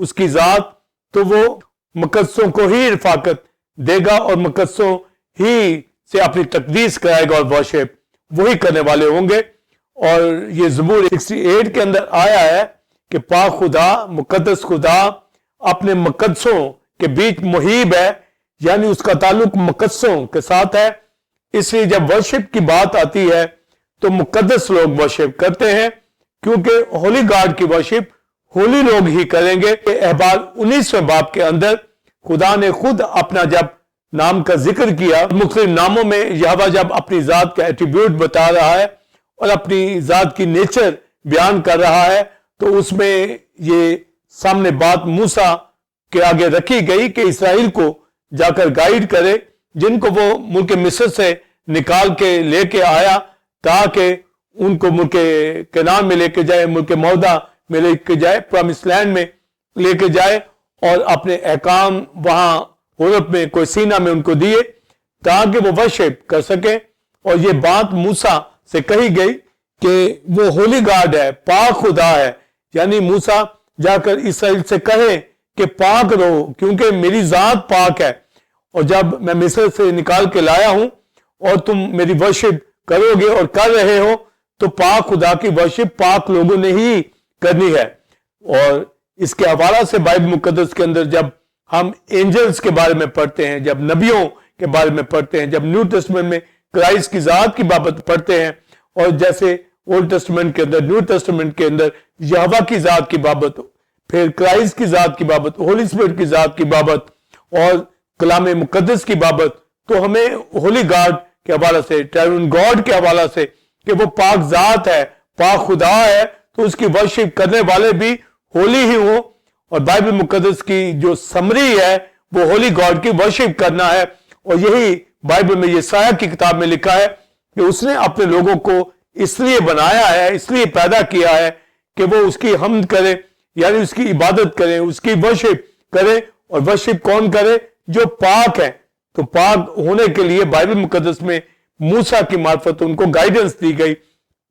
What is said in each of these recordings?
اس کی ذات، تو وہ مقدسوں کو ہی رفاقت دے گا اور مقدسوں ہی سے اپنی تقدیس کرائے گا، اور ورشپ وہی کرنے والے ہوں گے۔ اور یہ زبور 68 کے اندر آیا ہے کہ پاک خدا، مقدس خدا اپنے مقدسوں کے بیچ محیب ہے، یعنی اس کا تعلق مقدسوں کے ساتھ ہے۔ اس لیے جب ورشپ کی بات آتی ہے تو مقدس لوگ ورشپ کرتے ہیں، کیونکہ ہولی گاڈ کی ورشپ ہولی لوگ ہی کریں گے۔ احبار 19ویں باب کے اندر خدا نے خود اپنا جب نام کا ذکر کیا، مختلف ناموں میں یہوہ جب اپنی ذات کا ایٹریبیوٹ بتا رہا ہے اور اپنی ذات کی نیچر بیان کر رہا ہے، تو اس میں یہ سامنے بات موسیٰ کے آگے رکھی گئی کہ اسرائیل کو جا کر گائیڈ کرے، جن کو وہ ملک مصر سے نکال کے لے کے آیا، تاکہ ان کو ملک کنعان میں لے کے جائے، ملک موعدہ میں لے کے جائے، پرامس لینڈ میں لے کے جائے، اور اپنے احکام وہاں یورپ میں کوئی سینا میں ان کو دیے تاکہ وہ ورشپ کر سکیں۔ اور یہ بات موسیٰ سے کہی گئی کہ وہ ہولی گاڈ ہے، پاک خدا ہے، یعنی موسیٰ جا کر اسرائیل سے کہے کہ پاک رہو کیونکہ میری ذات پاک ہے، اور جب میں مصر سے نکال کے لایا ہوں اور تم میری ورشپ کرو گے اور کر رہے ہو، تو پاک خدا کی ورشپ پاک لوگوں نے ہی کرنی ہے۔ اور اس کے حوالہ سے بائبل مقدس کے اندر جب ہم اینجلز کے بارے میں پڑھتے ہیں، جب نبیوں کے بارے میں پڑھتے ہیں، جب نیو ٹیسٹمنٹ میں کرائسٹ کی ذات کی بابت پڑھتے ہیں، اور جیسے اولڈ ٹیسٹمنٹ کے اندر، نیو ٹیسٹمنٹ کے اندر یہوہ کی ذات کی بابت، پھر کرائسٹ کی ذات کی بابت، ہولی اسپرٹ کی ذات کی بابت اور کلام مقدس کی بابت، تو ہمیں ہولی گاڈ کے حوالہ سے، ٹرائون گاڈ کے حوالہ سے کہ وہ پاک ذات ہے، پاک خدا ہے، تو اس کی ورشپ کرنے والے بھی ہولی ہی ہوں۔ اور بائبل مقدس کی جو سمری ہے وہ ہولی گاڈ کی ورشپ کرنا ہے، اور یہی بائبل میں یسایہ کی کتاب میں لکھا ہے کہ اس نے اپنے لوگوں کو اس لیے بنایا ہے، اس لیے پیدا کیا ہے کہ وہ اس کی حمد کرے، یعنی اس کی عبادت کریں، اس کی ورشپ کریں۔ اور ورشپ کون کرے؟ جو پاک ہے۔ تو پاک ہونے کے لیے بائبل مقدس میں موسیٰ کی معرفت ان کو گائیڈنس دی گئی،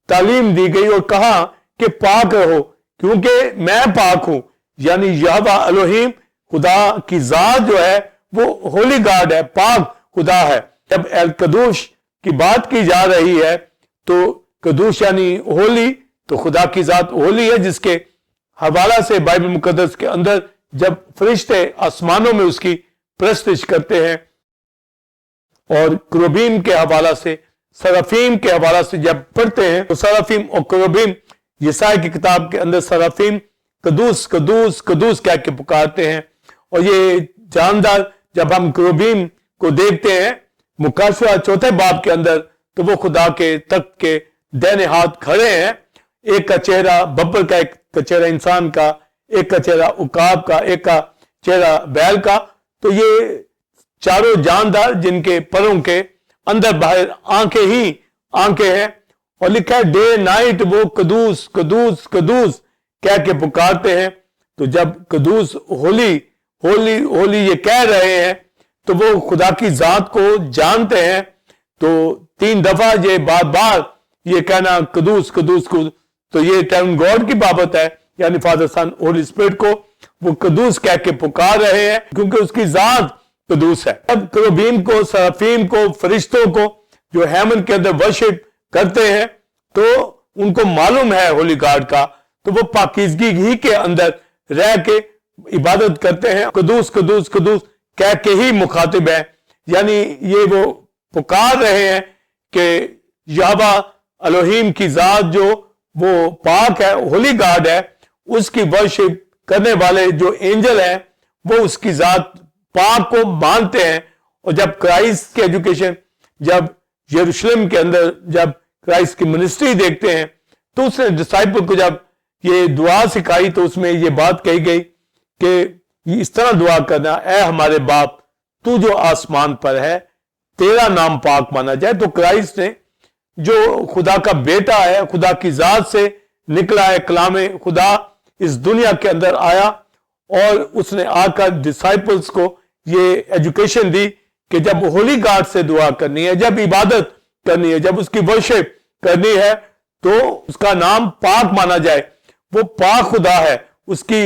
تعلیم دی گئی، اور کہا کہ پاک رہو کیونکہ میں پاک ہوں، یعنی یہوہ الوہیم خدا کی ذات جو ہے وہ ہولی گاڈ ہے، پاک خدا ہے۔ جب القدوس کی بات کی جا رہی ہے تو قدوس یعنی ہولی، تو خدا کی ذات ہولی ہے، جس کے حوالہ سے بائبل مقدس کے اندر جب فرشتے آسمانوں میں اس کی پرستش کرتے ہیں، اور کروبیم کے حوالہ سے، سرافیم کے حوالہ سے جب پڑھتے ہیں، تو سرافیم اور کروبیم، یسایہ کی کتاب کے اندر سرافیم قدوس قدوس قدوس کہہ کے پکارتے ہیں۔ اور یہ جاندار جب ہم کروبیم کو دیکھتے ہیں مکاشفہ 4 باب کے اندر، تو وہ خدا کے تخت کے دائیں ہاتھ کھڑے ہیں، ایک کا چہرہ ببر کا، ایک کا چہرہ انسان کا، ایک کا چہرہ عقاب کا، ایک کا چہرہ بیل کا۔ تو یہ چاروں جاندار جن کے پروں کے اندر باہر آنکھیں ہی آنکھیں ہیں، اور لکھا ہے ڈے نائٹ وہ قدوس قدوس قدوس کہہ کے پکارتے ہیں۔ تو جب قدوس ہولی ہولی ہولی یہ کہہ رہے ہیں تو وہ خدا کی ذات کو جانتے ہیں۔ تو 3 دفعہ یہ بار بار یہ کہنا قدوس قدوس قدوس، تو یہ ٹرائون گاڈ کی بابت ہے، یعنی فادر سن ہولی اسپرٹ کو وہ قدوس کہہ کے پکار رہے ہیں کیونکہ اس کی ذات قدوس ہے۔ اب کروبیم کو، سرافیم کو، فرشتوں کو جو ہیمن کے اندر ورشپ کرتے ہیں، تو ان کو معلوم ہے ہولی گاڈ کا، تو وہ پاکیزگی ہی کے اندر رہ کے عبادت کرتے ہیں، قدوس قدوس قدوس کہہ کے ہی مخاطب ہیں، یعنی یہ وہ پکار رہے ہیں کہ یہوہ الوہیم کی ذات جو وہ پاک ہے، ہولی گاڈ ہے، اس کی ورشپ کرنے والے جو اینجل ہیں وہ اس کی ذات پاک کو مانتے ہیں۔ اور جب کرائسٹ کی ایجوکیشن، جب یروشلم کے اندر جب کرائسٹ کی منسٹری دیکھتے ہیں، تو اس نے ڈسائپل کو جب یہ دعا سکھائی تو اس میں یہ بات کہی گئی کہ اس طرح دعا کرنا، اے ہمارے باپ تو جو آسمان پر ہے، تیرا نام پاک مانا جائے۔ تو کرائسٹ نے جو خدا کا بیٹا ہے، خدا کی ذات سے نکلا ہے، کلام خدا اس دنیا کے اندر آیا، اور اس نے آ کر ڈسائپلز کو یہ ایجوکیشن دی کہ جب ہولی گاڈ سے دعا کرنی ہے، جب عبادت کرنی ہے، جب اس کی ورشپ کرنی ہے، تو اس کا نام پاک مانا جائے۔ وہ پاک خدا ہے، اس کی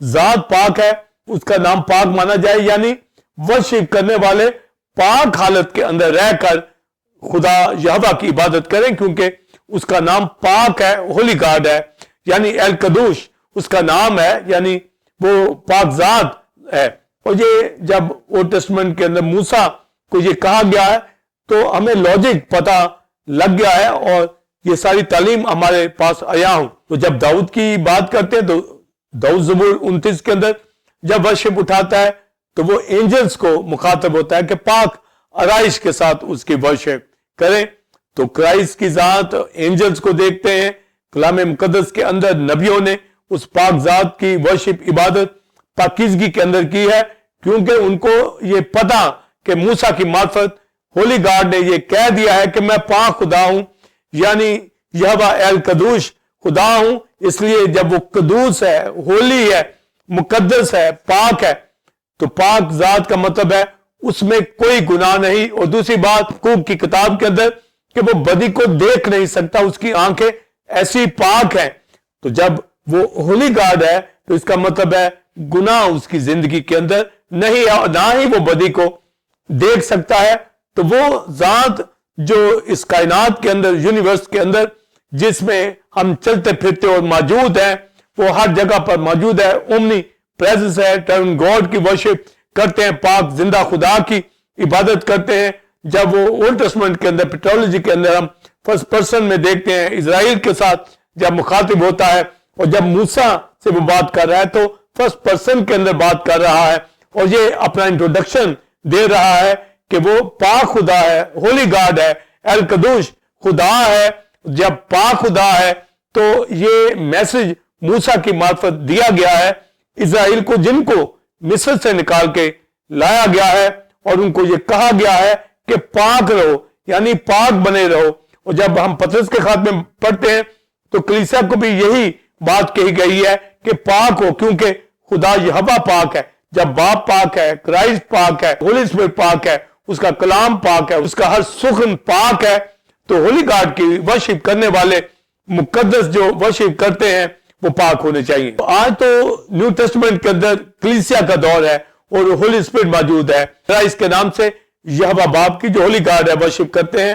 ذات پاک ہے اس کا نام پاک مانا جائے، یعنی ورشپ کرنے والے پاک حالت کے اندر رہ کر خدا یہوہ کی عبادت کریں، کیونکہ اس کا نام پاک ہے، ہولی گاڈ ہے، یعنی القدوس اس کا نام ہے، یعنی وہ پاک ذات ہے۔ اور یہ جب اولڈ ٹیسٹمنٹ کے اندر موسیٰ کو یہ کہا گیا ہے تو ہمیں لاجک پتہ لگ گیا ہے اور یہ ساری تعلیم ہمارے پاس آیا ہوں۔ تو جب داؤد کی بات کرتے ہیں تو داؤد زبور 29 کے اندر جب ورشپ اٹھاتا ہے تو وہ اینجلز کو مخاطب ہوتا ہے کہ پاک آرائش کے ساتھ اس کی ورشپ کریں۔ تو کرائسٹ کی ذات اینجلز کو دیکھتے ہیں، کلام مقدس کے اندر نبیوں نے اس پاک ذات کی ورشپ عبادت پاکیزگی کے اندر کی ہے، کیونکہ ان کو یہ پتا کہ موسیٰ کی معرفت ہولی گاڈ نے یہ کہہ دیا ہے کہ میں پاک خدا ہوں، یعنی یہوہ القدوس خدا ہوں۔ اس لیے جب وہ قدوس ہے، ہولی ہے، مقدس ہے، پاک ہے، تو پاک ذات کا مطلب ہے اس میں کوئی گناہ نہیں۔ اور دوسری بات حقوق کی کتاب کے اندر کہ وہ بدی کو دیکھ نہیں سکتا، اس کی آنکھیں ایسی پاک ہیں۔ تو جب وہ ہولی گاڈ ہے تو اس کا مطلب ہے گناہ اس کی زندگی کے اندر نہیں ہے، نہ ہی وہ بدی کو دیکھ سکتا ہے۔ تو وہ ذات جو اس کائنات کے اندر، یونیورس کے اندر جس میں ہم چلتے پھرتے اور موجود ہیں، وہ ہر جگہ پر موجود ہے، اومنی پریزنس ہے، ٹرن گاڈ کی ورشپ کرتے ہیں، پاک زندہ خدا کی عبادت کرتے ہیں۔ جب وہ اولڈ ٹیسٹمنٹ کے اندر پیٹرولوجی کے اندر ہم فرسٹ پرسن میں دیکھتے ہیں، اسرائیل کے ساتھ جب مخاطب ہوتا ہے اور جب موسیٰ سے وہ بات کر رہا ہے تو فرسٹ پرسن کے اندر بات کر رہا ہے اور یہ اپنا انٹروڈکشن دے رہا ہے کہ وہ پاک خدا ہے، ہولی گاڈ ہے، القدوس خدا ہے۔ جب پاک خدا ہے تو یہ میسج موسیٰ کی معرفت دیا گیا ہے اسرائیل کو، جن کو مصر سے نکال کے لایا گیا ہے، اور ان کو یہ کہا گیا ہے کہ پاک رہو، یعنی پاک بنے رہو۔ اور جب ہم پطرس کے خط میں پڑھتے ہیں تو کلیسیا کو بھی یہی بات کہی گئی ہے کہ پاک ہو، کیونکہ خدا یہوہ پاک ہے۔ جب باپ پاک ہے، کرائسٹ پاک ہے، ہولی اسپرٹ پاک ہے، اس کا کلام پاک ہے، اس کا ہر سخن پاک ہے، تو ہولی گاڈ کی ورشپ کرنے والے مقدس جو ورشپ کرتے ہیں وہ پاک ہونے چاہیے۔ آج تو نیو ٹیسٹمنٹ کے اندر کلیسیا کا دور ہے اور ہولی اسپرٹ موجود ہے، اس کے نام سے یہوہ باپ کی جو ہولی گاڈ ہے ورشپ کرتے ہیں۔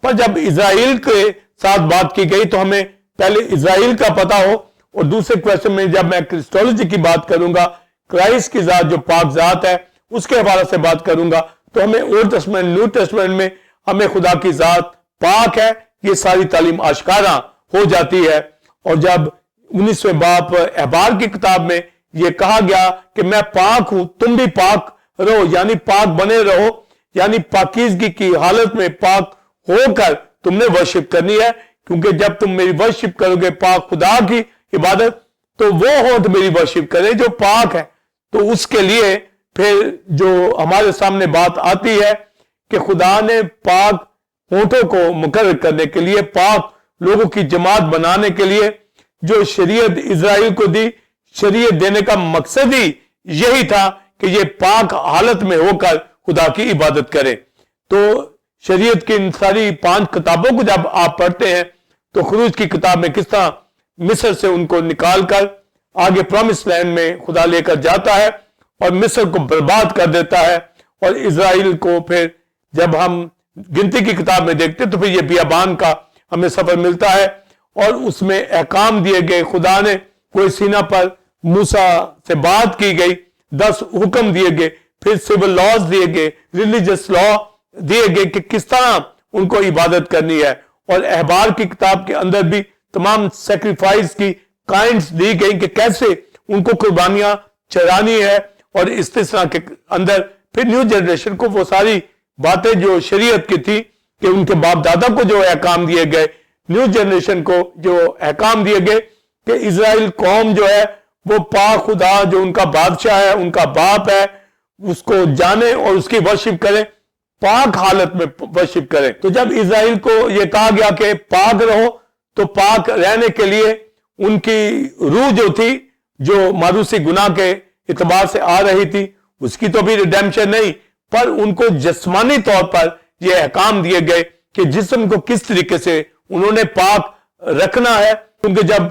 پر جب اسرائیل کے ساتھ بات کی گئی تو ہمیں پہلے اسرائیل کا پتہ ہو، اور دوسرے کویسچن میں جب میں کرسٹولوجی کی بات کروں گا، کرائسٹ کی ذات جو پاک ذات ہے اس کے حوالے سے بات کروں گا، تو ہمیں اولڈ ٹیسٹمنٹ نیو ٹیسٹمنٹ میں ہمیں خدا کی ذات پاک ہے یہ ساری تعلیم آشکارا ہو جاتی ہے۔ اور جب 19ویں باب احبار کی کتاب میں یہ کہا گیا کہ میں پاک ہوں، تم بھی پاک رہو، یعنی پاک بنے رہو، یعنی پاکیزگی کی حالت میں پاک ہو کر تم نے ورشپ کرنی ہے، کیونکہ جب تم میری ورشپ کرو گے، پاک خدا کی عبادت، تو وہ ہونٹ میری ورشپ کرے جو پاک ہے۔ تو اس کے لیے پھر جو ہمارے سامنے بات آتی ہے کہ خدا نے پاک ہونٹوں کو مقرر کرنے کے لیے، پاک لوگوں کی جماعت بنانے کے لیے جو شریعت اسرائیل کو دی، شریعت دینے کا مقصد ہی یہی تھا کہ یہ پاک حالت میں ہو کر خدا کی عبادت کرے۔ تو شریعت کی ان ساری 5 کتابوں کو جب آپ پڑھتے ہیں تو خروج کی کتاب میں کس طرح مصر سے ان کو نکال کر آگے پرومس لینڈ میں خدا لے کر جاتا ہے اور مصر کو برباد کر دیتا ہے، اور اسرائیل کو پھر جب ہم گنتی کی کتاب میں دیکھتے تو پھر یہ بیابان کا ہمیں سفر ملتا ہے، اور اس میں احکام دیے گئے، خدا نے کوئی سینہ پر موسیٰ سے بات کی گئی، 10 حکم دیے گئے، پھر سول لاز دیے گئے، ریلیجس لا دیے گئے کہ کس طرح ان کو عبادت کرنی ہے۔ اور احبار کی کتاب کے اندر بھی تمام سیکریفائس کی کائنڈز دی گئی کہ کیسے ان کو قربانیاں چرانی ہے، اور اس طرح کے اندر پھر نیو جنریشن کو وہ ساری باتیں جو شریعت کی تھی کہ ان کے باپ دادا کو جو احکام دیے گئے، نیو جنریشن کو جو احکام دیے گئے کہ اسرائیل قوم جو ہے وہ پاک خدا جو ان کا بادشاہ ہے، ان کا باپ ہے، اس کو جانے اور اس کی ورشپ کریں، پاک حالت میں ورشپ کریں۔ تو جب اسرائیل کو یہ کہا گیا کہ پاک رہو، تو پاک رہنے کے لیے ان کی روح جو تھی، جو ماروسی گناہ کے اعتبار سے آ رہی تھی، اس کی تو بھی ریڈیمشن نہیں، پر ان کو جسمانی طور پر یہ احکام دیے گئے کہ جسم کو کس طریقے سے انہوں نے پاک رکھنا ہے، کیونکہ جب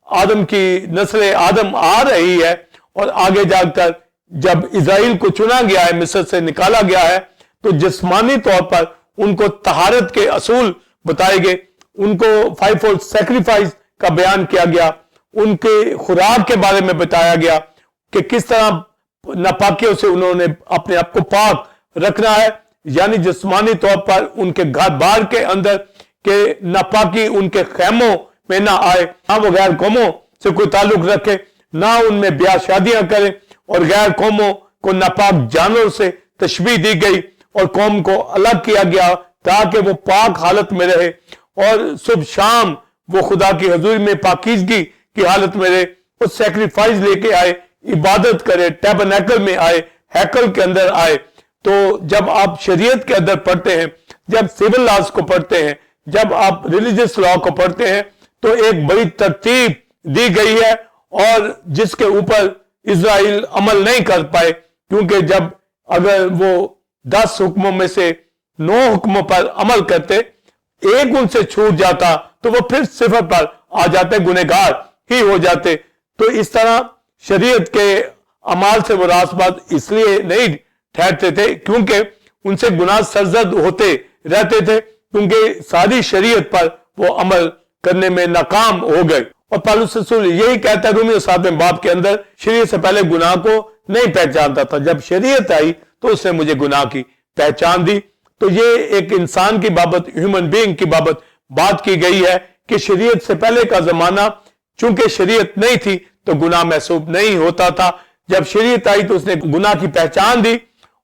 آدم کی نسل آدم آ رہی ہے اور آگے جا کر جب اسرائیل کو چنا گیا ہے, مصر سے نکالا گیا ہے, تو جسمانی طور پر ان کو طہارت کے اصول بتائے گئے, ان کو 5-fold سیکریفائس کا بیان کیا گیا, ان کے خوراک کے بارے میں بتایا گیا کہ کس طرح ناپاکیوں سے انہوں نے اپنے آپ کو پاک رکھنا ہے, یعنی جسمانی طور پر ان کے گھر بار کے اندر کہ ناپاکی ان کے خیموں میں نہ آئے, نہ وہ غیر قوموں سے کوئی تعلق رکھے, نہ ان میں بیاہ شادیاں کریں, اور غیر قوموں کو ناپاک جانور سے تشبیہ دی گئی اور قوم کو الگ کیا گیا تاکہ وہ پاک حالت میں رہے, اور صبح شام وہ خدا کی حضوری میں پاکیزگی کی حالت میں رہے, وہ سیکریفائس لے کے آئے, عبادت کرے, ٹیبرنیکل میں آئے, ہیکل کے اندر آئے. تو جب آپ شریعت کے اندر پڑھتے ہیں, جب سول لاز کو پڑھتے ہیں, جب آپ ریلیجس لا کو پڑھتے ہیں, تو ایک بڑی ترتیب دی گئی ہے, اور جس کے اوپر اسرائیل عمل نہیں کر پائے, کیونکہ جب اگر وہ 10 حکموں میں سے 9 حکموں پر عمل کرتے, ایک ان سے چھوٹ جاتا تو وہ پھر صفر پر آ جاتے, گنہگار ہی ہو جاتے. تو اس طرح شریعت کے اعمال سے وہ راست بات اس لیے نہیں ٹھہرتے تھے کیونکہ ان سے گناہ سرزد ہوتے رہتے تھے, کیونکہ ساری شریعت پر وہ عمل کرنے میں ناکام ہو گئے. اور پالوس رسول یہی کہتا ہے رومیو 7 باب کے اندر, شریعت سے پہلے گناہ کو نہیں پہچانتا تھا, جب شریعت آئی تو اس نے مجھے گناہ کی پہچان دی. تو یہ ایک انسان کی بابت, ہیومن بینگ کی بابت بات کی گئی ہے کہ شریعت سے پہلے کا زمانہ چونکہ شریعت نہیں تھی تو گناہ محسوب نہیں ہوتا تھا, جب شریعت آئی تو اس نے گناہ کی پہچان دی,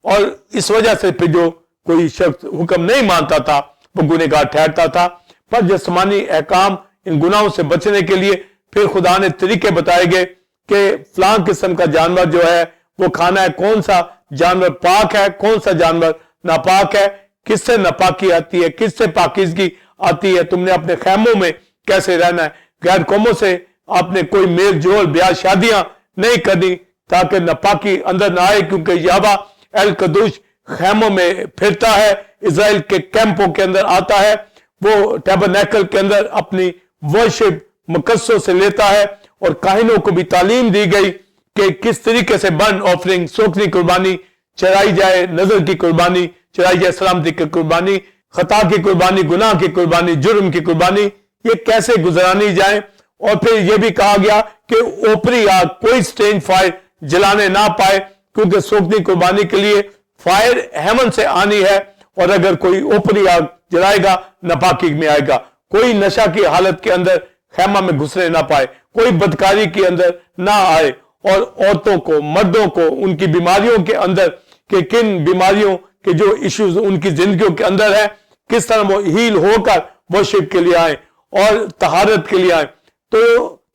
اور اس وجہ سے پھر جو کوئی شخص حکم نہیں مانتا تھا وہ گنہگار ٹھہرتا تھا. پر جسمانی احکام ان گناہوں سے بچنے کے لیے پھر خدا نے طریقے بتائے گئے کہ فلاں قسم کا جانور جو ہے وہ کھانا ہے, کون سا جانور پاک ہے, کون سا جانور ناپاک ہے, کس سے ناپاکی آتی ہے, کس سے پاکیزگی آتی ہے, تم نے اپنے خیموں میں کیسے رہنا ہے, غیر قوموں سے آپ نے کوئی میل جول بیاہ شادیاں نہیں کرنی تاکہ ناپاکی اندر نہ آئے, کیونکہ یہوہ القدوس خیموں میں پھرتا ہے, اسرائیل کے کیمپوں کے اندر آتا ہے, وہ ٹیبرنیکل کے اندر اپنی ورشپ مقدسوں سے لیتا ہے. اور کاہنوں کو بھی تعلیم دی گئی کہ کس طریقے سے برن آفرنگ, سوکھنی قربانی چڑھائی جائے, نظر کی قربانی چڑھائی جائے, سلامتی کی قربانی, خطا کی قربانی, گناہ کی قربانی, جرم کی قربانی, یہ کیسے گزرانی جائیں. اور پھر یہ بھی کہا گیا کہ اوپری آگ کوئی سٹرینج فائر جلانے نہ پائے, کیونکہ سوکھنی قربانی کے لیے فائر ہیون سے آنی ہے, اور اگر کوئی اوپری آگ جلائے گا ناپاکی میں آئے گا. کوئی نشہ کی حالت کے اندر خیمہ میں گھسنے نہ پائے, کوئی بدکاری کے اندر نہ آئے, اور عورتوں کو, مردوں کو ان کی بیماریوں کے اندر کہ کن بیماریوں کے جو ایشوز ان کی زندگیوں کے اندر ہے کس طرح وہ ہیل ہو کر ورشپ کے لیے آئیں اور طہارت کے لیے آئیں. تو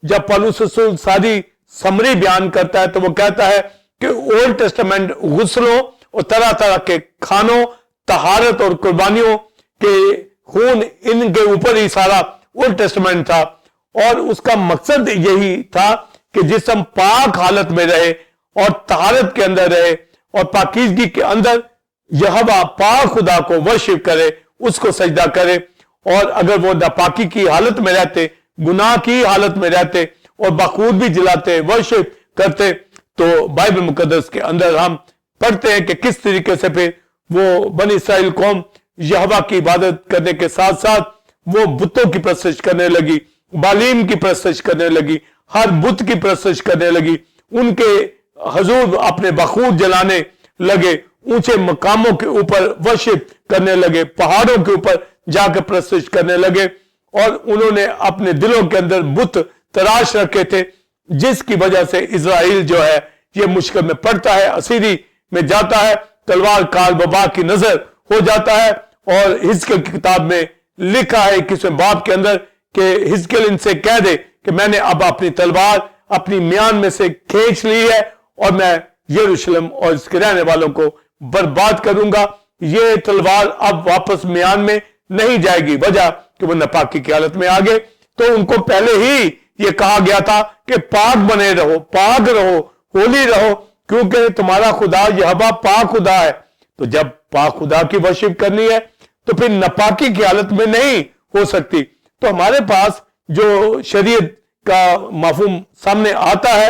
جب پالوس رسول ساری سمری بیان کرتا ہے تو وہ کہتا ہے کہ اولڈ ٹیسٹمنٹ غسلوں اور طرح طرح کے کھانوں, طہارت اور قربانیوں کے خون, ان کے اوپر ہی سارا اولڈ ٹیسٹمنٹ تھا, اور اس کا مقصد یہی تھا کہ جسم پاک حالت میں رہے اور طہارت کے اندر رہے اور پاکیزگی کے اندر یہوہ پاک خدا کو ورشپ کرے, اس کو سجدہ کرے. اور اگر وہ ناپاکی کی حالت میں رہتے, گناہ کی حالت میں رہتے اور بخور بھی جلاتے, ورشپ کرتے, تو بائبل مقدس کے اندر ہم پڑھتے ہیں کہ کس طریقے سے پھر وہ بنی اسرائیل قوم یہوہ کی عبادت کرنے کے ساتھ ساتھ وہ بتوں کی پرستش کرنے لگی, بالیم کی پرستش کرنے لگی, ہر بت کی پرستش کرنے لگی, ان کے حضور اپنے بخور جلانے لگے, اونچے مقاموں کے اوپر ورشپ کرنے لگے, پہاڑوں کے اوپر جا کے پرستش کرنے لگے, اور انہوں نے اپنے دلوں کے اندر بت تراش رکھے تھے, جس کی وجہ سے اسرائیل جو ہے یہ مشکل میں پڑتا ہے, اسیری میں جاتا ہے, تلوار کار وبا کی نظر ہو جاتا ہے. اور حزقیل کی کتاب میں لکھا ہے 21ویں باب کے اندر کہ حزقیل ان سے کہہ دے کہ میں نے اب اپنی تلوار اپنی میان میں سے کھینچ لی ہے اور میں یروشلم اور اس کے رہنے والوں کو برباد کروں گا. یہ تلوار اب واپس میان میں نہیں جائے گی, وجہ کہ وہ ناپاکی کی حالت میں آگے. تو ان کو پہلے ہی یہ کہا گیا تھا کہ پاک بنے رہو, پاک رہو, ہولی رہو, کیونکہ تمہارا خدا یہوہ پاک خدا ہے. تو جب پاک خدا کی ورشپ کرنی ہے تو پھر ناپاکی کی حالت میں نہیں ہو سکتی. تو ہمارے پاس جو شریعت کا مفہوم سامنے آتا ہے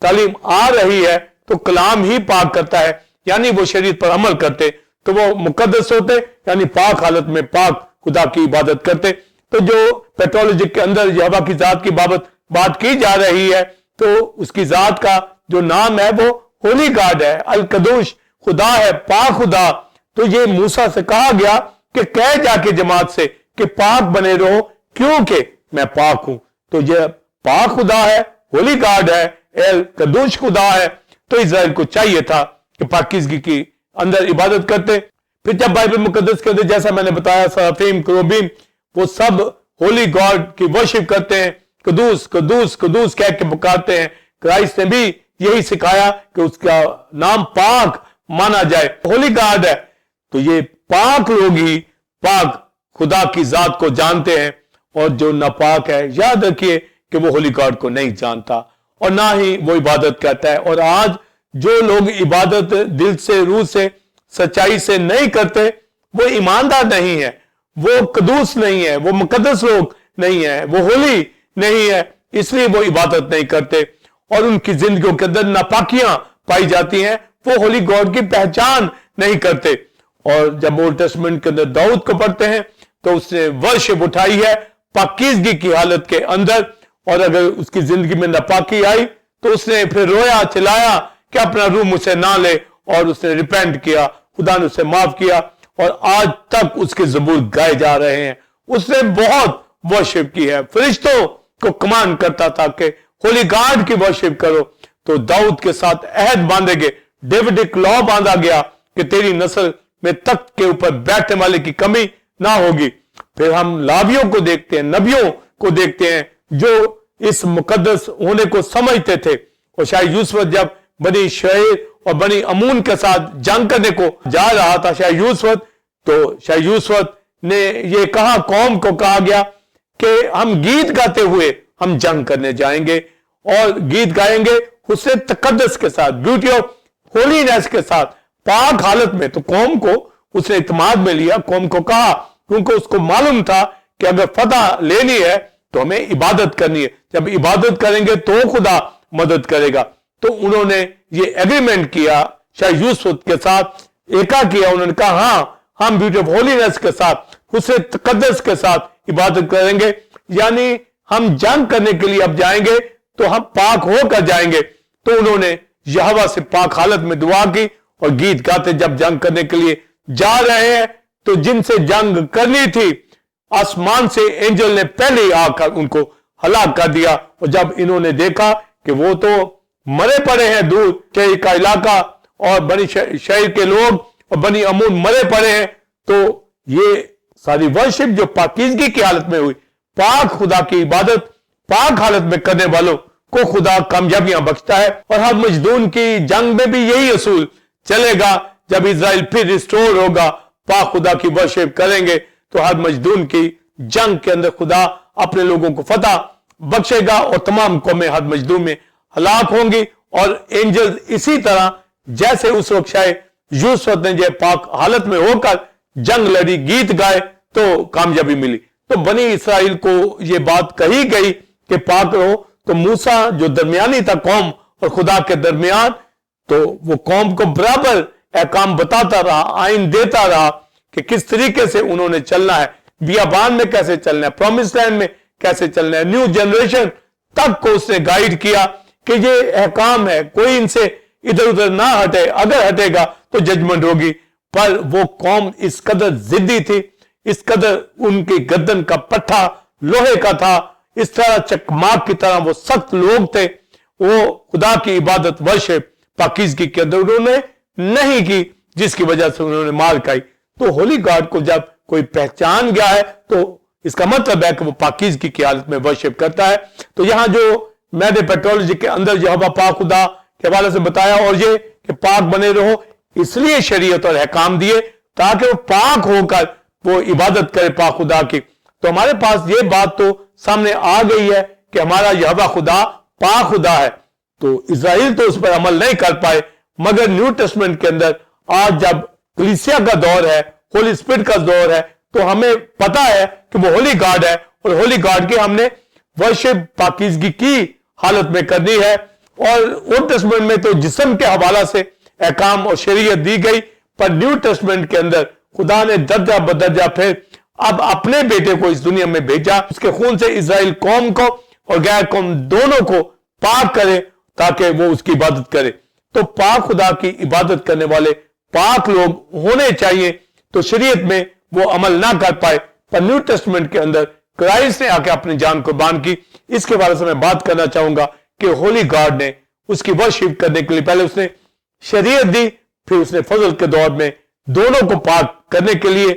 تعلیم آ رہی ہے تو کلام ہی پاک کرتا ہے، یعنی وہ شریعت پر عمل کرتے تو وہ مقدس ہوتے، یعنی پاک حالت میں پاک خدا کی عبادت کرتے۔ تو جو پیٹرولوجی کے اندر یہوہ کی ذات کی بابت بات کی جا رہی ہے تو اس کی ذات کا جو نام ہے وہ ہولی گاڈ ہے، القدوس خدا ہے، پاک خدا۔ تو یہ موسیٰ سے کہا گیا کہ کہہ جا کے جماعت سے کہ پاک بنے رہو کیونکہ میں پاک ہوں۔ تو یہ پاک خدا ہے، ہولی گاڈ ہے، القدوس خدا ہے۔ تو اسرائیل کو چاہیے تھا کہ پاکیزگی کی اندر عبادت کرتے۔ پھر جب بائبل مقدس کے اندر جیسا میں نے بتایا سرافیم کروبیم وہ سب ہولی گاڈ کی ورشپ کرتے ہیں، قدوس قدوس قدوس کہہ کے پکارتے ہیں۔ کرائسٹ نے بھی یہی سکھایا کہ اس کا نام پاک مانا جائے، ہولی گاڈ ہے۔ تو یہ پاک لوگ ہی پاک خدا کی ذات کو جانتے ہیں، اور جو ناپاک ہے یاد رکھیے کہ وہ ہولی گاڈ کو نہیں جانتا اور نہ ہی وہ عبادت کرتا ہے۔ اور آج جو لوگ عبادت دل سے روح سے سچائی سے نہیں کرتے وہ ایماندار نہیں ہے، وہ قدوس نہیں ہے، وہ مقدس لوگ نہیں ہے، وہ ہولی نہیں ہے، اس لیے وہ عبادت نہیں کرتے اور ان کی زندگیوں کے اندر ناپاکیاں پائی جاتی ہیں، وہ ہولی گاڈ کی پہچان نہیں کرتے۔ اور جب اولڈ ٹیسٹمنٹ کے اندر داؤد کو پڑھتے ہیں تو اس نے ورشپ اٹھائی ہے پاکیزگی کی حالت کے اندر، اور اگر اس کی زندگی میں ناپاکی آئی تو اس نے پھر رویا چلایا کہ اپنا روح مجھ سے نہ لے، اور اس نے ریپینٹ کیا، خدا نے اسے معاف کیا، اور آج تک اس کے زبور گائے جا رہے ہیں۔ اس نے بہت ورشپ کی ہے، فرشتوں کو کمانڈ کرتا تھا کہ ہولی گاڈ کی ورشپ کرو۔ تو داؤد کے ساتھ عہد باندھے گئے، ڈیوڈک لا باندھا گیا کہ تیری نسل میں تخت کے اوپر بیٹھنے والے کی کمی نہ ہوگی۔ پھر ہم لاویوں کو دیکھتے ہیں، نبیوں کو دیکھتے ہیں جو اس مقدس ہونے کو سمجھتے تھے۔ اور شاہ یوسف جب بنی اسرائیل اور بنی امون کے ساتھ جنگ کرنے کو جا رہا تھا شاہ یوسف، تو شاہ یوسف نے یہ کہا، قوم کو کہا گیا کہ ہم گیت گاتے ہوئے ہم جنگ کرنے جائیں گے، اور گیت گائیں گے حسن تقدس کے ساتھ، بیوٹی آف ہولینس کے ساتھ، پاک حالت میں۔ تو قوم کو اس نے اعتماد میں لیا، قوم کو کہا، کیونکہ اس کو معلوم تھا کہ اگر فتح لینی ہے تو ہمیں عبادت کرنی ہے، جب عبادت کریں گے تو خدا مدد کرے گا۔ تو انہوں نے یہ ایگریمنٹ کیا شاہ یوسف کے ساتھ، ایکا کیا، انہوں نے کہا ہاں ہم بیوٹی آف ہولینس کے ساتھ، حسن تقدس کے ساتھ عبادت کریں گے، یعنی ہم جنگ کرنے کے لیے اب جائیں گے تو ہم پاک ہو کر جائیں گے۔ تو انہوں نے یہوہ سے پاک حالت میں دعا کی اور گیت گاتے جب جنگ کرنے کے لیے جا رہے ہیں، تو جن سے جنگ کرنی تھی آسمان سے اینجل نے پہلے ہی آ کر ان کو ہلاک کر دیا۔ اور جب انہوں نے دیکھا کہ وہ تو مرے پڑے ہیں، دور شہر کا علاقہ اور بنی شہر کے لوگ اور بنی امون مرے پڑے ہیں، تو یہ ساری ورشپ جو پاکیزگی کی حالت میں ہوئی، پاک خدا کی عبادت پاک حالت میں کرنے والوں کو خدا کامیابیاں بخشتا ہے۔ اور ہر مجدون کی جنگ میں بھی یہی اصول چلے گا، جب اسرائیل پھر ریسٹور ہوگا، پاک خدا کی ورشپ کریں گے تو ہر مجدون کی جنگ کے اندر خدا اپنے لوگوں کو فتح بخشے گا، اور تمام قومیں ہر مجدون میں ہلاک ہوں گی۔ اور اینجل اسی طرح جیسے اس وقت شاید یوسف نے جو پاک حالت میں ہو کر جنگ لڑی، گیت گائے تو کامیابی ملی۔ تو بنی اسرائیل کو یہ بات کہی گئی کہ پاک رہو، تو موسیٰ جو درمیانی تھا قوم اور خدا کے درمیان، تو وہ قوم کو برابر احکام بتاتا رہا، آئین دیتا رہا کہ کس طریقے سے انہوں نے چلنا ہے، بیابان میں کیسے چلنا ہے، پرومس لینڈ میں کیسے چلنا ہے، نیو جنریشن تک کو اس نے گائیڈ کیا کہ یہ احکام ہے، کوئی ان سے ادھر ادھر نہ ہٹے، اگر ہٹے گا تو ججمنٹ ہوگی۔ پر وہ قوم اس قدر ضدی تھی، اس قدر ان کی گردن کا پٹھا لوہے کا تھا، اس طرح چکماک کی طرح وہ سخت لوگ تھے، وہ خدا کی عبادت ورشپ پاکیزگی کے اندر انہوں نے نہیں کی، جس کی وجہ سے انہوں نے مار کھائی۔ تو ہولی گاڈ کو جب کوئی پہچان گیا ہے تو اس کا مطلب ہے کہ وہ پاکیزگی کی حالت میں ورشپ کرتا ہے۔ تو یہاں جو میں نے پیٹرولوجی کے اندر یہوہ پاک خدا کے حوالے سے بتایا، اور یہ کہ پاک بنے رہو، اس لیے شریعت اور احکام دیے تاکہ وہ پاک ہو کر وہ عبادت کرے پاک خدا کی۔ تو ہمارے پاس یہ بات تو سامنے آ گئی ہے کہ ہمارا یہوہ خدا پاک خدا ہے۔ تو اسرائیل تو اس پر عمل نہیں کر پائے، مگر نیو ٹیسٹمنٹ کے اندر آج جب کلیسیا کا دور ہے، ہولی اسپرٹ کا دور ہے، تو ہمیں پتا ہے کہ وہ ہولی گاڈ ہے، اور ہولی گاڈ کی ہم نے ورشپ پاکیزگی کی حالت میں کرنی ہے۔ اور اولڈ ٹیسٹمنٹ میں تو جسم کے حوالہ سے احکام اور شریعت دی گئی، پر نیو ٹیسٹمنٹ کے اندر خدا نے درجہ بدرجہ پھر اب اپنے بیٹے کو اس دنیا میں بھیجا، اس کے خون سے اسرائیل قوم کو اور غیر قوم دونوں کو پاک کرے تاکہ وہ اس کی عبادت کرے۔ تو پاک خدا کی عبادت کرنے والے پاک لوگ ہونے چاہیے، تو شریعت میں وہ عمل نہ کر پائے، پر نیو ٹیسٹمنٹ کے اندر کرائسٹ نے آ کے اپنی جان قربان کی۔ اس کے بارے سے میں بات کرنا چاہوں گا کہ ہولی گاڈ نے اس کی ورشپ کرنے کے لیے پہلے اس نے شریعت دی، پھر اس نے فضل کے دور میں دونوں کو پاک کرنے کے لیے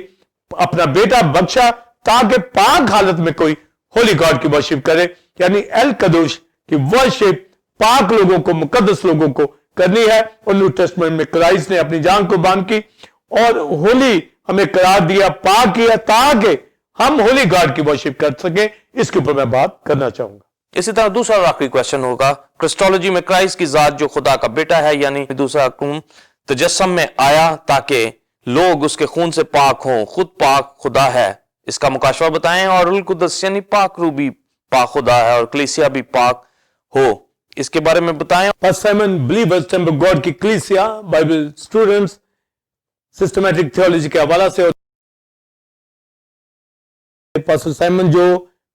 اپنا بیٹا بخشا تاکہ پاک حالت میں کوئی ہولی گاڈ کی ورشپ کرے، یعنی ایل قدوس کی ورشپ پاک لوگوں کو، مقدس لوگوں کو کرنی ہے۔ اور نیو ٹیسٹمنٹ میں کرائسٹ نے اپنی جان قربان کی اور ہولی ہمیں قرار دیا، پاک کیا، تاکہ ہم ہولی گاڈ کی ورشپ کر سکیں۔ اس کے اوپر میں بات کرنا چاہوں گا۔ اسی طرح دوسرا اور آخری کویشچن ہوگا، کرسٹولوجی میں کرائسٹ کی ذات جو خدا کا بیٹا ہے یعنی دوسرا حکم تجسم میں آیا تاکہ لوگ اس کے خون سے پاک ہوں، خود پاک خدا ہے، اس کا مکاشفہ بتائیں، اور القدس یعنی پاک روح بھی پاک خدا ہے اور کلیسیا بھی پاک ہو، اس کے بارے میں بتائیں۔ Pastor Simon believers temple God کی کلیسیا، بائبل اسٹوڈنٹس، سسٹمیٹک تھیولوجی کے حوالہ سے، پاسٹر سائمن جو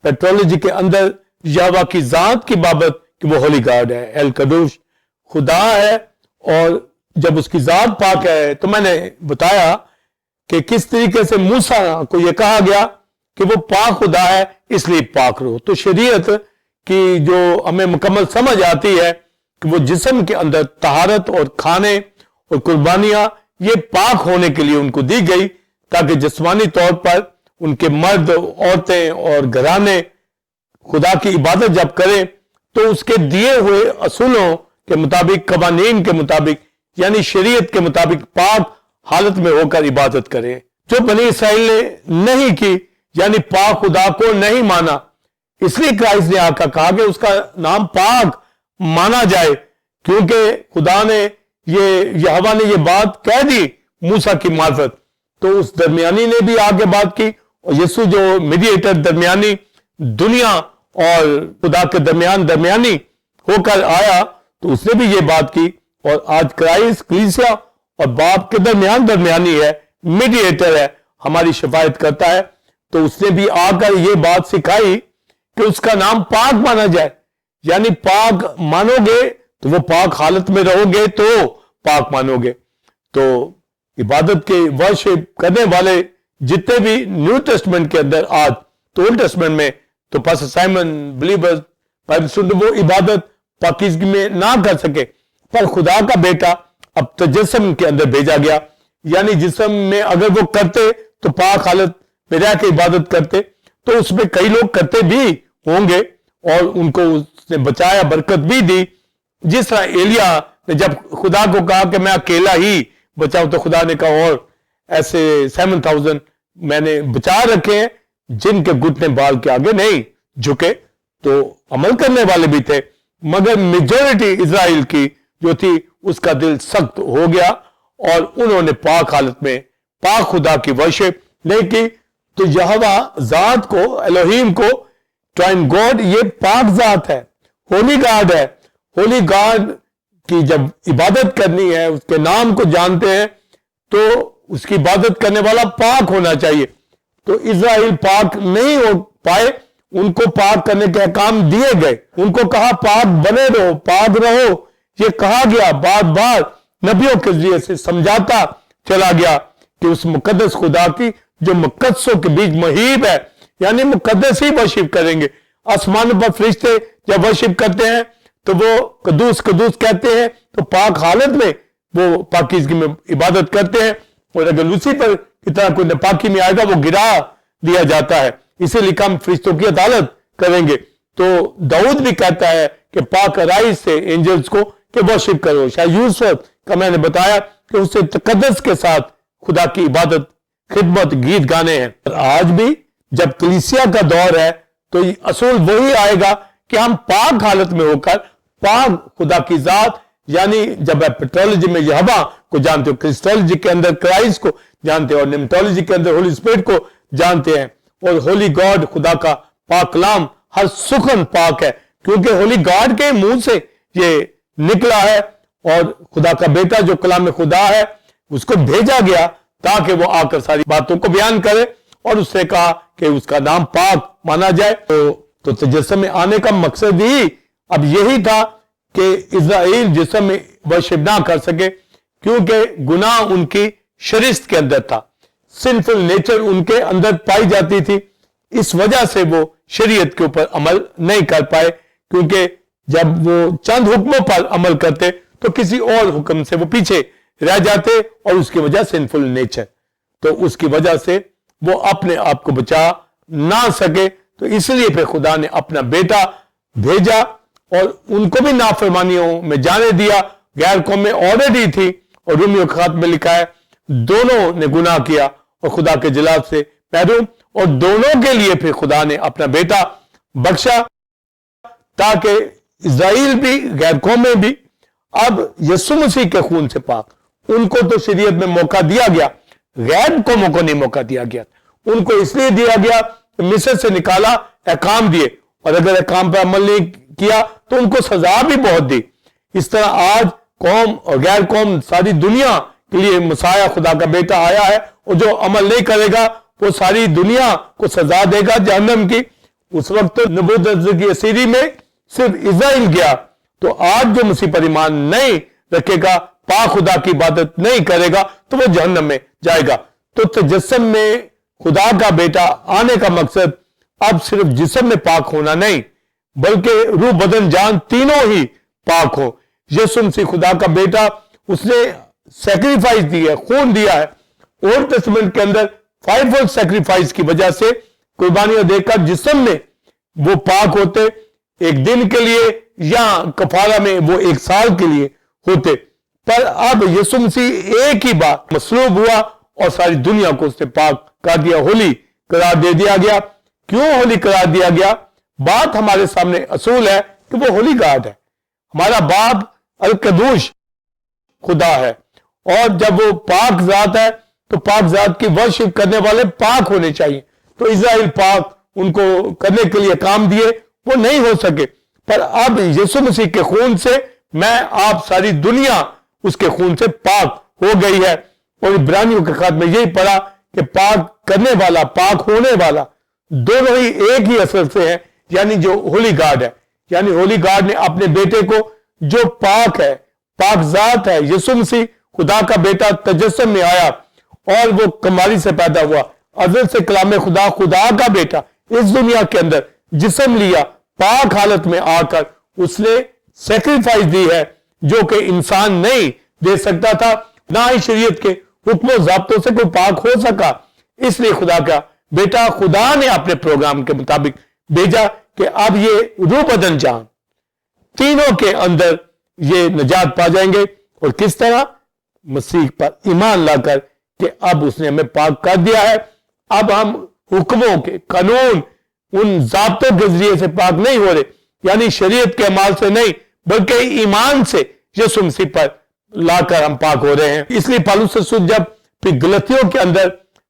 پیٹرولوجی کے اندر یہوہ کی ذات کی بابت کہ وہ ہولی گاڈ ہے، ایل قدوس خدا ہے، اور جب اس کی ذات پاک ہے تو میں نے بتایا کہ کس طریقے سے موسیٰ کو یہ کہا گیا کہ وہ پاک خدا ہے اس لیے پاک رہو۔ تو شریعت کی جو ہمیں مکمل سمجھ آتی ہے کہ وہ جسم کے اندر طہارت اور کھانے اور قربانیاں یہ پاک ہونے کے لیے ان کو دی گئی تاکہ جسمانی طور پر ان کے مرد، عورتیں اور گھرانے خدا کی عبادت جب کریں تو اس کے دیے ہوئے اصولوں کے مطابق، قوانین کے مطابق یعنی شریعت کے مطابق پاک حالت میں ہو کر عبادت کریں۔ جو بنی اسرائیل نے نہیں کی یعنی پاک خدا کو نہیں مانا، اس لیے کرائسٹ نے آ کر کہا کہ اس کا نام پاک مانا جائے، کیونکہ خدا نے یہوہ نے یہ بات کہہ دی موسیٰ کی معرفت، تو اس درمیانی نے بھی آگے بات کی، اور یسوع جو میڈیٹر درمیانی دنیا اور خدا کے درمیانی ہو کر آیا تو اس نے بھی یہ بات کی، اور آج کرائسٹ کلیسیا اور باپ کے درمیانی ہے، میڈیٹر ہے، ہماری شفاعت کرتا ہے، تو اس نے بھی آ کر یہ بات سکھائی کہ اس کا نام پاک مانا جائے، یعنی پاک مانو گے تو وہ پاک حالت میں رہو گے تو پاک مانو گے۔ تو عبادت کے ورشپ کرنے والے جتنے بھی نیو ٹیسٹمنٹ کے اندر آج تو اولڈ ٹیسٹمنٹ میں تو pastor Simon believers Bible student وہ عبادت پاکیزگی میں نہ کر سکے، پر خدا کا بیٹا اب تجسم کے اندر بھیجا گیا، یعنی جسم میں اگر وہ کرتے تو پاک حالت میں رہ کے عبادت کرتے، تو اس میں کئی لوگ کرتے بھی ہوں گے اور ان کو اس نے بچایا، برکت بھی دی، جس طرح ایلیا نے جب خدا کو کہا کہ میں اکیلا ہی بچاؤں تو خدا نے کہا اور ایسے 7,000 میں نے بچا رکھے ہیں جن کے گھٹنے بال کے آگے نہیں جھکے، تو عمل کرنے والے بھی تھے، مگر میجورٹی اسرائیل کی جو تھی اس کا دل سخت ہو گیا اور انہوں نے پاک حالت میں پاک خدا کی ورشپ نہیں کی۔ تو یہوہ ذات کو، الوہیم کو، ٹرائن گاڈ یہ پاک ذات ہے، ہولی گاڈ ہے، ہولی گاڈ کی جب عبادت کرنی ہے، اس کے نام کو جانتے ہیں تو اس کی عبادت کرنے والا پاک ہونا چاہیے۔ تو اسرائیل پاک نہیں ہو پائے، ان کو پاک کرنے کے احکام دیے گئے، ان کو کہا پاک بنے رہو، پاک رہو، یہ کہا گیا، بار بار نبیوں کے ذریعے سے سمجھاتا چلا گیا کہ اس مقدس خدا کی جو مقدسوں کے بیچ مہیب ہے، یعنی مقدس ہی ورشپ کریں گے۔ آسمان پر فرشتے جب ورشپ کرتے ہیں تو وہ قدوس قدوس کہتے ہیں، تو پاک حالت میں وہ پاکیزگی میں عبادت کرتے ہیں، اور اگر لوسیفر کی طرح کوئی ناپاکی میں آئے گا وہ گرا دیا جاتا ہے، اسی لیے ہم فرشتوں کی عدالت کریں گے۔ تو داؤد بھی کہتا ہے کہ پاک رائے سے اینجلز کو کہ ورشپ کرو، شاید یوسف کا میں نے بتایا کہ اس سے تقدس کے ساتھ خدا کی عبادت، خدمت، گیت گانے ہیں۔ آج بھی جب کلیسیا کا دور ہے تو یہ اصول وہی آئے گا کہ ہم پاک حالت میں ہو کر پاک خدا کی ذات، یعنی جب آپ پیٹرولوجی میں یہوہ کو جانتے ہو، کرسٹولوجی کے اندر کرائسٹ کو جانتے ہو، اور نیمٹولوجی کے اندر ہولی اسپرٹ کو جانتے ہیں، اور ہولی گاڈ خدا کا پاک کلام ہر سخن پاک ہے، کیونکہ ہولی گاڈ کے منہ سے یہ نکلا ہے اور خدا کا بیٹا جو کلام خدا ہے اس کو بھیجا گیا تاکہ وہ آ کر ساری باتوں کو بیان کرے، اور اس نے کہا کہ اس کا نام پاک مانا جائے۔ تو تجسم میں آنے کا مقصد ہی اب یہی تھا کہ اسرائیل جسم میں ورشپ نہ کر سکے، کیونکہ گناہ ان کی شرست کے اندر تھا، سنفل نیچر ان کے اندر پائی جاتی تھی، اس وجہ سے وہ شریعت کے اوپر عمل نہیں کر پائے، کیونکہ جب وہ چند حکموں پر عمل کرتے تو کسی اور حکم سے وہ پیچھے رہ جاتے، اور اس کی وجہ سنفل نیچر، تو اس کی وجہ سے وہ اپنے آپ کو بچا نہ سکے، تو اس لیے پھر خدا نے اپنا بیٹا بھیجا اور ان کو بھی نافرمانیوں میں جانے دیا۔ غیر قومیں آلریڈی تھی، اور رومیو کے خط میں لکھا ہے دونوں نے گناہ کیا اور خدا کے جلال سے محروم، اور دونوں کے لیے پھر خدا نے اپنا بیٹا بخشا تاکہ اسرائیل بھی غیر قومیں بھی اب یسوع مسیح کے خون سے پاک۔ ان کو تو شریعت میں موقع دیا گیا، غیر قوموں کو نہیں موقع دیا گیا، ان کو اس لیے دیا گیا کہ مصر سے نکالا، احکام دیے، اور اگر احکام پر عمل نہیں کیا تو ان کو سزا بھی بہت دی۔ اس طرح آج قوم اور غیر قوم ساری دنیا کے لیے مسیح خدا کا بیٹا آیا ہے، اور جو عمل نہیں کرے گا وہ ساری دنیا کو سزا دے گا جہنم کی۔ اس وقت تو نبوت کی اسیری میں صرف اسرائیل گیا، تو آج جو مسیح پر ایمان نہیں رکھے گا، پاک خدا کی عبادت نہیں کرے گا، تو وہ جہنم میں جائے گا۔ تو تجسم میں خدا کا بیٹا آنے کا مقصد اب صرف جسم میں پاک ہونا نہیں، بلکہ روح بدن جان تینوں ہی پاک ہو۔ یسوع مسیح خدا کا بیٹا، اس نے سیکریفائس دی ہے، خون دیا ہے۔ اولڈ ٹیسٹمنٹ کے اندر 5 فولڈ سیکریفائس کی وجہ سے قربانیاں دے کر جسم میں وہ پاک ہوتے، ایک دن کے لیے، یا کفارہ میں وہ 1 سال کے لیے ہوتے۔ پر اب یسوع مسیح ایک ہی بار مصلوب ہوا اور ساری دنیا کو اس نے پاک کر دیا، ہولی قرار دے دیا گیا۔ کیوں ہولی قرار دیا گیا؟ بات ہمارے سامنے اصول ہے کہ وہ ہولی گاڈ ہے، ہمارا باپ القدوس خدا ہے، اور جب وہ پاک ذات ہے تو پاک ذات کی ورشپ کرنے والے پاک ہونے چاہیے۔ تو اسرائیل پاک ان کو کرنے کے لیے کام دیے، وہ نہیں ہو سکے، پر اب یسوع مسیح کے خون سے میں آپ ساری دنیا اس کے خون سے پاک ہو گئی ہے۔ اور عبرانیوں کے خط میں یہی پڑھا کہ پاک کرنے والا، پاک ہونے والا، دونوں ہی ایک ہی اثر سے ہیں، یعنی جو ہولی گاڈ ہے، یعنی ہولی گاڈ نے اپنے بیٹے کو جو پاک ہے، پاک ذات ہے، یسوع مسیح خدا کا بیٹا تجسم میں آیا اور وہ کماری سے پیدا ہوا، ازل سے کلام خدا، خدا کا بیٹا اس دنیا کے اندر جسم لیا، پاک حالت میں آ کر اس نے سیکریفائس دی ہے جو کہ انسان نہیں دے سکتا تھا، نہ ہی شریعت کے حکم و ضابطوں سے کوئی پاک ہو سکا۔ اس لیے خدا کا بیٹا خدا نے اپنے پروگرام کے مطابق بھیجا کہ اب یہ روح بدن جان تینوں کے اندر یہ نجات پا جائیں گے۔ اور کس طرح؟ مسیح پر ایمان لا کر کہ اب اس نے ہمیں پاک کر دیا ہے۔ اب ہم حکموں کے، قانون، ان ضابطوں کے ذریعے سے پاک نہیں ہو رہے، یعنی شریعت کے اعمال سے نہیں، بلکہ ایمان سے یسوع مسیح پر لا کر ہم پاک ہو رہے ہیں۔ اس لیے پالوس رسول جب پھر گلتیوں کے اندر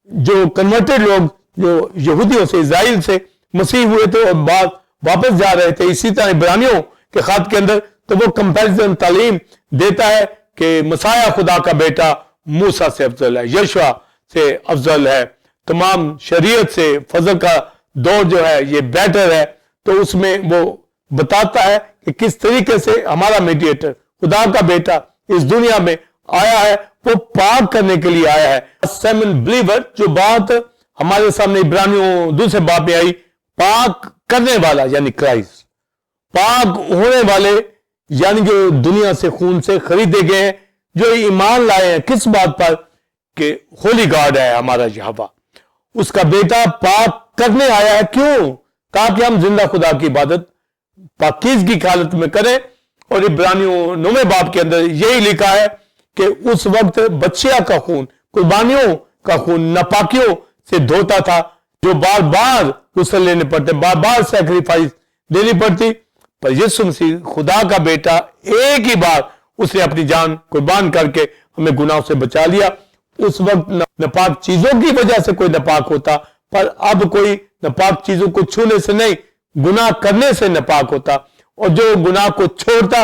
جو کنورٹڈ لوگ جو یہودیوں سے، اسرائیل سے مسیح ہوئے تھے اور بعد واپس جا رہے تھے، اسی طرح عبرانیوں کے خط کے اندر، تو وہ کمپیریزن تعلیم دیتا ہے کہ مسیح خدا کا بیٹا موسیٰ سے افضل ہے، یشوع سے افضل ہے، تمام شریعت سے فضل کا دور جو ہے یہ بیٹر ہے۔ تو اس میں وہ بتاتا ہے کہ کس طریقے سے ہمارا میڈیٹر خدا کا بیٹا اس دنیا میں آیا ہے، وہ پاک کرنے کے لیے آیا ہے۔ سیمن بلیور جو بات ہمارے سامنے عبرانیوں 2 باب میں آئی، پاک کرنے والا یعنی کرائسٹ، پاک ہونے والے یعنی جو دنیا سے خون سے خریدے گئے ہیں، جو ایمان لائے ہیں کس بات پر؟ کہ ہولی گاڈ ہے ہمارا یہوہ، اس کا بیٹا پاک کرنے آیا ہے۔ کیوں؟ تاکہ ہم زندہ خدا کی عبادت پاکیزگی کی حالت میں کریں۔ اور عبرانیوں 9 باب کے اندر یہی لکھا ہے کہ اس وقت بچیا کا خون، قربانیوں کا خون ناپاکیوں سے دھوتا تھا، جو بار بار غسل لینے پڑتے، بار بار سیکریفائس دینی پڑتی۔ پر یسوع مسیح خدا کا بیٹا ایک ہی بار اس نے اپنی جان قربان کر کے ہمیں گناہوں سے بچا لیا۔ اس وقت ناپاک چیزوں کی وجہ سے کوئی ناپاک ہوتا، پر اب کوئی ناپاک چیزوں کو چھونے سے نہیں، گناہ کرنے سے ناپاک ہوتا۔ اور جو گناہ کو چھوڑتا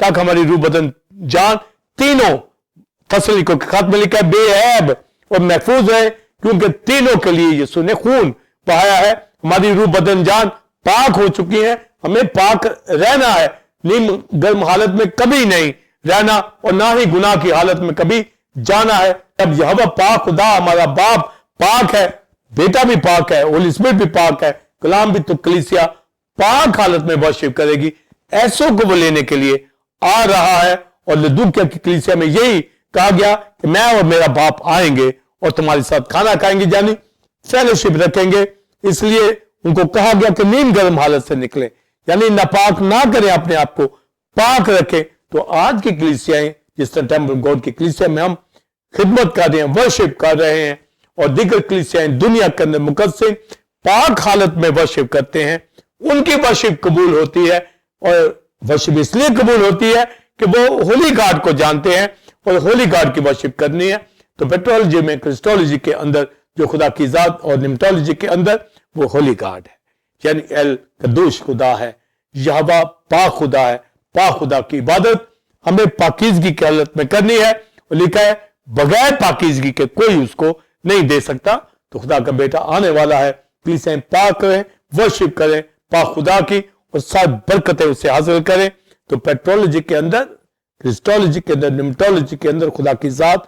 تاکہ ہماری روح بدن جان تینوں تسلی کو خط میں لکھا ہے بے عیب اور محفوظ ہے، کیونکہ تینوں کے لیے یسوع نے خون بہایا ہے۔ ہماری روح بدن جان پاک ہو چکی ہے، ہمیں پاک رہنا ہے، نیم گرم حالت میں کبھی نہیں رہنا اور نہ ہی گناہ کی حالت میں کبھی جانا ہے۔ اب یہوہ پاک خدا ہمارا باپ پاک ہے، بیٹا بھی پاک ہے، ہولی اسپرٹ بھی پاک ہے، کلام بھی، تو کلیسیا پاک حالت میں ورشپ کرے گی۔ ایسوں کو وہ لینے کے لیے آ رہا ہے، اور لدوکیا کی کلیسیا میں یہی کہا گیا کہ میں اور میرا باپ آئیں گے اور تمہارے ساتھ کھانا کھائیں گے، یعنی فیلوشپ رکھیں گے۔ اس لیے ان کو کہا گیا کہ نیم گرم حالت سے نکلیں، یعنی ناپاک نہ کریں، اپنے آپ کو پاک رکھیں۔ تو آج کی کلیسیاں جس طرح ٹیمپل گاڈ کی کلیسیا میں ہم خدمت کر رہے ہیں، ورشپ کر رہے ہیں، اور دیگر کلیسیاں دنیا کے اندر مقدس پاک حالت میں ورشپ کرتے ہیں، ان کی ورشپ قبول ہوتی ہے۔ اور ورشپ اس لیے قبول ہوتی ہے کہ وہ ہولی گاڈ کو جانتے ہیں اور ہولی گاڈ کی ورشپ کرنی ہے۔ تو پیٹرولوجی میں، کرسٹولوجی کے اندر جو خدا کی ذات، اور نمٹولوجی کے اندر وہ ہولی گاڈ ہے، یعنی ایل قدوس خدا ہے، یہوہ پاک خدا ہے۔ پاک خدا کی عبادت ہمیں پاکیزگی کی حالت میں کرنی ہے، اور لکھا ہے بغیر پاکیزگی کے کوئی اس کو نہیں دے سکتا۔ تو خدا کا بیٹا آنے والا ہے، کلیسیاں پاک کریں، ورشپ کریں پاک خدا کی، اور ساتھ برکتیں اس سے حاصل کریں۔ تو پیٹرولوجی کے اندر، کرسٹولوجی کے اندر، نمٹولوجی کے اندر خدا کی ذات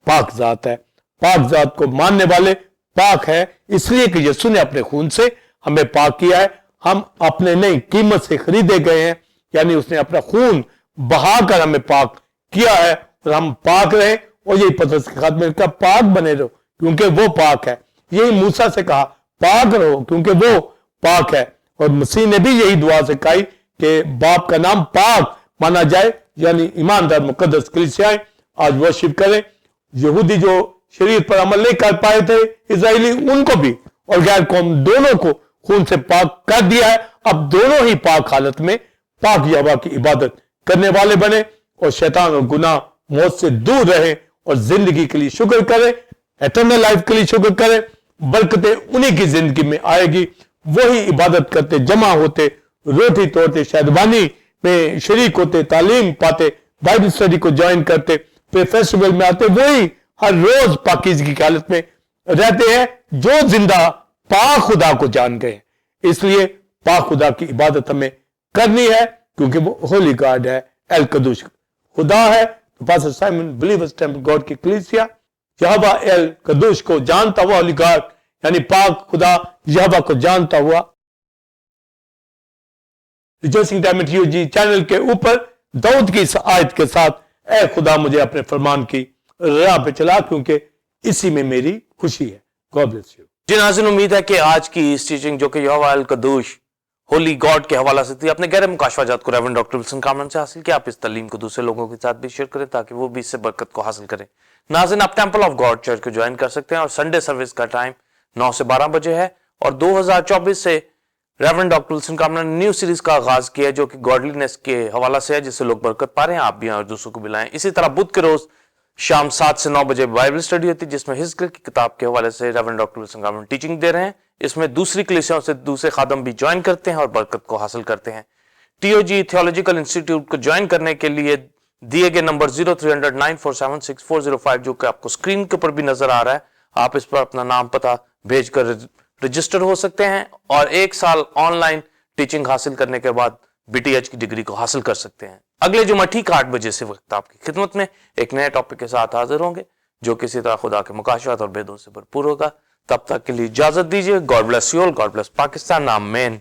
پاک ذات ہے۔ پاک ذات کو ماننے والے پاک ہے، اس لیے کہ یسوع نے اپنے خون سے ہمیں پاک کیا ہے۔ ہم اپنے نہیں، قیمت سے خریدے گئے ہیں، یعنی اس نے اپنا خون بہا کر ہمیں پاک کیا ہے، اور ہم پاک رہیں۔ اور یہی پترس کے خط میں کہا پاک بنے رہو کیونکہ وہ پاک ہے۔ یہی موسیٰ سے کہا پاک رہو کیونکہ وہ پاک ہے۔ اور مسیح نے بھی یہی دعا سکھائی کہ باپ کا نام پاک مانا جائے، یعنی ایماندار مقدس کلیسیاں آج ورشپ کریں۔ یہودی جو شریعت پر عمل نہیں کر پائے تھے، اسرائیلی، ان کو بھی اور غیر قوم دونوں کو خون سے پاک کر دیا ہے۔ اب دونوں ہی پاک حالت میں پاک یہوہ کی عبادت کرنے والے بنے، اور شیطان اور گناہ موت سے دور رہیں، اور زندگی کے لیے شکر کریں، ایٹرنل لائف کے لیے شکر کریں۔ برکتیں انہی کی زندگی میں آئے گی، وہی عبادت کرتے، جمع ہوتے، روٹی توڑتے، شہدبانی میں شریک ہوتے، تعلیم پاتے، بائبل اسٹڈی کو جوائن کرتے، پھر فیسٹیول میں آتے، وہی ہر روز پاکیزگی کی حالت میں رہتے ہیں جو زندہ پاک خدا کو جان گئے۔ اس لیے پاک خدا کی عبادت ہمیں کرنی ہے، کیونکہ وہ ہولی گاڈ ہے، ایل قدوس خدا ہے۔ تو pastor Simon believers temple God کی کلیسیا یہوہ ایل قدوس کو جانتا ہوا، ہولی گاڈ یعنی پاک خدا یہوہ کو جانتا ہوا، ریجوائسنگ ٹائم ایٹ UG چینل کے اوپر داؤد کی اس آیت کے ساتھ، اے خدا مجھے اپنے فرمان کی راہ پہ چلا، کیونکہ اسی میں میری خوشی ہے۔ God bless you. جی ناظرین، امید ہے کہ آج کی اس ٹیچنگ جو کہ یہوہ القدوس ہولی گاڈ کے حوالہ سے تھی، اپنے گہرے مکاشفہ کو ریورنڈ ڈاکٹر ولسن کامران سے حاصل کیا۔ آپ اس تعلیم کو دوسرے لوگوں کے ساتھ بھی شیئر کریں تاکہ وہ بھی اس سے برکت کو حاصل کریں۔ ناظرین، آپ ٹیمپل آف گاڈ چرچ کو جوائن کر سکتے ہیں، اور سنڈے سروس کا ٹائم 9 سے 12 بجے ہے، اور 2024 سے ریورنڈ ڈاکٹر ولسن کامران نے نیو سیریز کا آغاز کیا ہے جو کہ گاڈلینس کے حوالہ سے ہے، جس سے لوگ برکت پا رہے ہیں۔ آپ بھی اور دوسروں کو بھی لائیں۔ اسی طرح بدھ کے روز شام 7 سے 9 بجے بائبل اسٹڈی ہوتی ہے، جس میں حزقیل کی کتاب کے حوالے سے reverend doctor Wilson Kamran teaching دے رہے ہیں۔ اس میں دوسری کلیسیوں سے دوسرے خادم بھی جوائن کرتے ہیں اور برکت کو حاصل کرتے ہیں۔ TOG تھیولوجیکل انسٹیٹیوٹ کو جوائن کرنے کے لیے دیے گئے نمبر 03009476 جو کہ آپ کو اسکرین کے اوپر بھی نظر آ رہا ہے، آپ اس پر اپنا نام پتہ بھیج کر رجسٹر ہو سکتے ہیں، اور 1 سال آن لائن ٹیچنگ حاصل کرنے کے بعد BTH کی ڈگری کو حاصل کر سکتے ہیں۔ اگلے جمعہ ٹھیک 8 بجے سے وقت آپ کی خدمت میں ایک نئے ٹاپک کے ساتھ حاضر ہوں گے، جو کسی طرح خدا کے مکاشفات اور بیدوں سے بھرپور ہوگا۔ تب تک کے لیے اجازت دیجیے۔ God bless you all, God bless Pakistan, آمین۔